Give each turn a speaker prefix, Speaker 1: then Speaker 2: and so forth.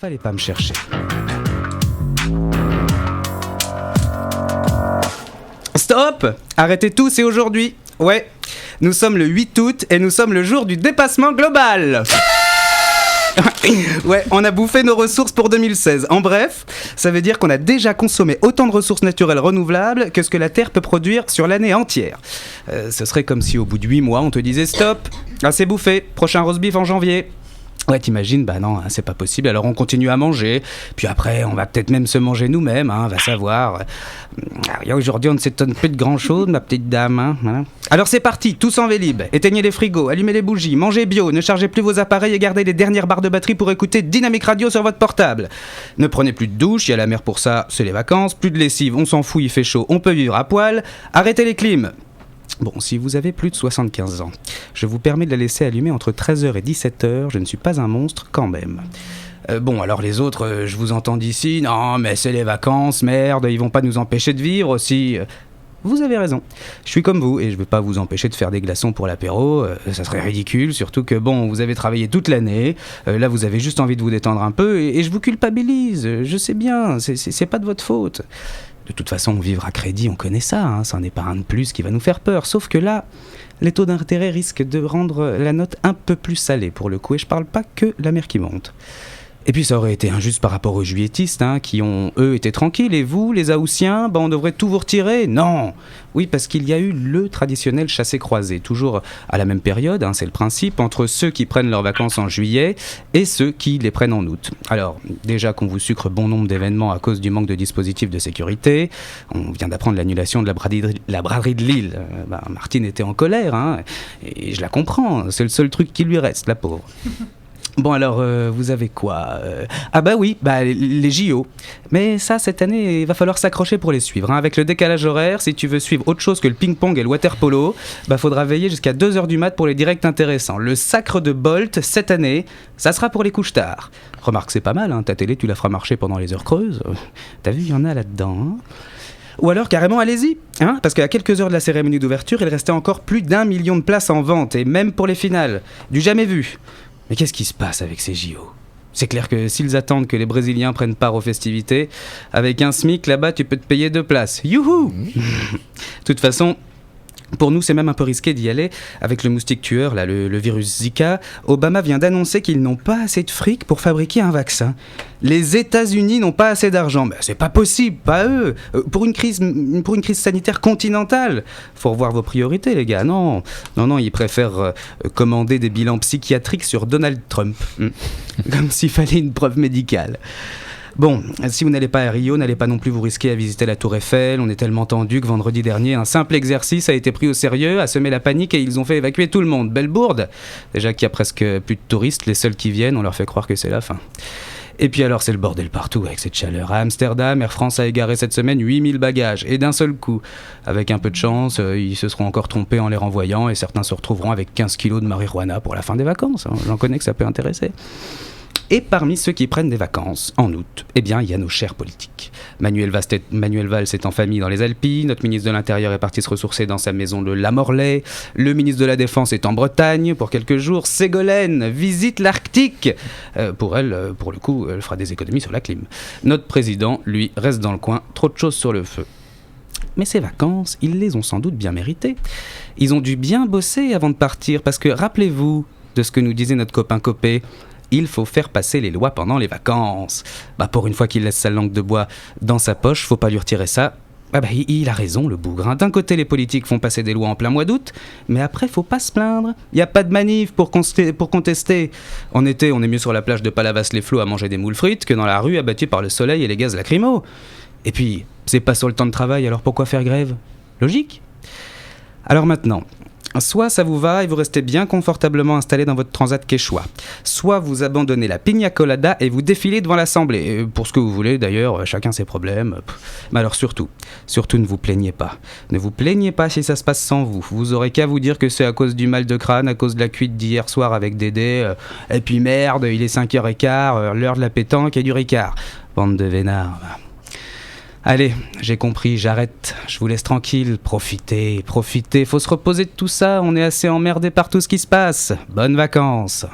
Speaker 1: Fallait pas me chercher. Stop! Arrêtez tout, c'est aujourd'hui. Ouais, nous sommes le 8 août et nous sommes le jour du dépassement global. Ouais, on a bouffé nos ressources pour 2016. En bref, ça veut dire qu'on a déjà consommé autant de ressources naturelles renouvelables que ce que la Terre peut produire sur l'année entière. Ce serait comme si au bout de 8 mois, on te disait stop, assez bouffé, prochain roast beef en janvier. Ouais, t'imagines, bah non, c'est pas possible, alors on continue à manger, puis après, on va peut-être même se manger nous-mêmes, va savoir. Aujourd'hui, on ne s'étonne plus de grand-chose, ma petite dame, voilà. Alors c'est parti, tous en Vélib, éteignez les frigos, allumez les bougies, mangez bio, ne chargez plus vos appareils et gardez les dernières barres de batterie pour écouter Dynamique Radio sur votre portable. Ne prenez plus de douche, il y a la mer pour ça, c'est les vacances, plus de lessive, on s'en fout, il fait chaud, on peut vivre à poil, arrêtez les clims. Bon, si vous avez plus de 75 ans, je vous permets de la laisser allumer entre 13h et 17h, je ne suis pas un monstre quand même. Bon, alors les autres, je vous entends d'ici, non mais c'est les vacances, merde, ils vont pas nous empêcher de vivre aussi. Vous avez raison, je suis comme vous et je vais pas vous empêcher de faire des glaçons pour l'apéro, ça serait ridicule, surtout que bon, vous avez travaillé toute l'année, là vous avez juste envie de vous détendre un peu et je vous culpabilise, je sais bien, c'est pas de votre faute. De toute façon, vivre à crédit, on connaît ça, c'en est pas un de plus qui va nous faire peur. Sauf que là, les taux d'intérêt risquent de rendre la note un peu plus salée pour le coup. Et je parle pas que la mer qui monte. Et puis ça aurait été injuste par rapport aux juilletistes, qui ont, eux, été tranquilles. Et vous, les Haussiens, on devrait tout vous retirer. Non! Oui, parce qu'il y a eu le traditionnel chassé-croisé, toujours à la même période, c'est le principe, entre ceux qui prennent leurs vacances en juillet et ceux qui les prennent en août. Alors, déjà qu'on vous sucre bon nombre d'événements à cause du manque de dispositifs de sécurité, on vient d'apprendre l'annulation de la braderie de Lille. Martine était en colère, et je la comprends, c'est le seul truc qui lui reste, la pauvre. Bon alors, vous avez quoi les JO. Mais ça, cette année, il va falloir s'accrocher pour les suivre. Avec le décalage horaire, si tu veux suivre autre chose que le ping-pong et le water-polo, faudra veiller jusqu'à 2h du mat pour les directs intéressants. Le sacre de Bolt, cette année, ça sera pour les couches tard. Remarque, c'est pas mal, ta télé, tu la feras marcher pendant les heures creuses. T'as vu, il y en a là-dedans, Ou alors carrément allez-y, parce qu'à quelques heures de la cérémonie d'ouverture, il restait encore plus d'1 million de places en vente, et même pour les finales. Du jamais vu. Mais qu'est-ce qui se passe avec ces JO ? C'est clair que s'ils attendent que les Brésiliens prennent part aux festivités, avec un SMIC là-bas, tu peux te payer 2 places. Youhou ! De toute façon, pour nous, c'est même un peu risqué d'y aller. Avec le moustique tueur, le virus Zika, Obama vient d'annoncer qu'ils n'ont pas assez de fric pour fabriquer un vaccin. Les États-Unis n'ont pas assez d'argent. Mais c'est pas possible, pas eux. Pour une crise sanitaire continentale. Faut revoir vos priorités, les gars. Non, ils préfèrent commander des bilans psychiatriques sur Donald Trump. Comme s'il fallait une preuve médicale. Bon, si vous n'allez pas à Rio, n'allez pas non plus vous risquer à visiter la Tour Eiffel. On est tellement tendu que vendredi dernier, un simple exercice a été pris au sérieux, a semé la panique et ils ont fait évacuer tout le monde. Belle bourde. Déjà qu'il y a presque plus de touristes, les seuls qui viennent, on leur fait croire que c'est la fin. Et puis alors c'est le bordel partout avec cette chaleur. À Amsterdam, Air France a égaré cette semaine 8000 bagages, et d'un seul coup. Avec un peu de chance, ils se seront encore trompés en les renvoyant et certains se retrouveront avec 15 kilos de marijuana pour la fin des vacances. J'en connais que ça peut intéresser. Et parmi ceux qui prennent des vacances en août, il y a nos chers politiques. Manuel Valls est en famille dans les Alpilles, notre ministre de l'Intérieur est parti se ressourcer dans sa maison de La Morlaix, le ministre de la Défense est en Bretagne pour quelques jours, Ségolène visite l'Arctique. Pour elle, pour le coup, elle fera des économies sur la clim. Notre président, lui, reste dans le coin, trop de choses sur le feu. Mais ces vacances, ils les ont sans doute bien méritées. Ils ont dû bien bosser avant de partir, parce que rappelez-vous de ce que nous disait notre copain Copé, il faut faire passer les lois pendant les vacances. Pour une fois qu'il laisse sa langue de bois dans sa poche, faut pas lui retirer ça. Il a raison, le bougre. D'un côté, les politiques font passer des lois en plein mois d'août, mais après, faut pas se plaindre. Il n'y a pas de manif pour contester. En été, on est mieux sur la plage de Palavas-les-Flots à manger des moules frites que dans la rue abattu par le soleil et les gaz lacrymaux. Et puis, c'est pas sur le temps de travail, alors pourquoi faire grève ? Logique ? Alors maintenant, soit ça vous va et vous restez bien confortablement installé dans votre transat quechua, soit vous abandonnez la pina colada et vous défilez devant l'Assemblée. Pour ce que vous voulez d'ailleurs, chacun ses problèmes. Mais alors surtout ne vous plaignez pas. Ne vous plaignez pas si ça se passe sans vous. Vous aurez qu'à vous dire que c'est à cause du mal de crâne, à cause de la cuite d'hier soir avec Dédé. Et puis merde, il est 5h15, l'heure de la pétanque et du Ricard. Bande de vénards. Allez, j'ai compris, j'arrête, je vous laisse tranquille, profitez, faut se reposer de tout ça, on est assez emmerdé par tout ce qui se passe. Bonnes vacances.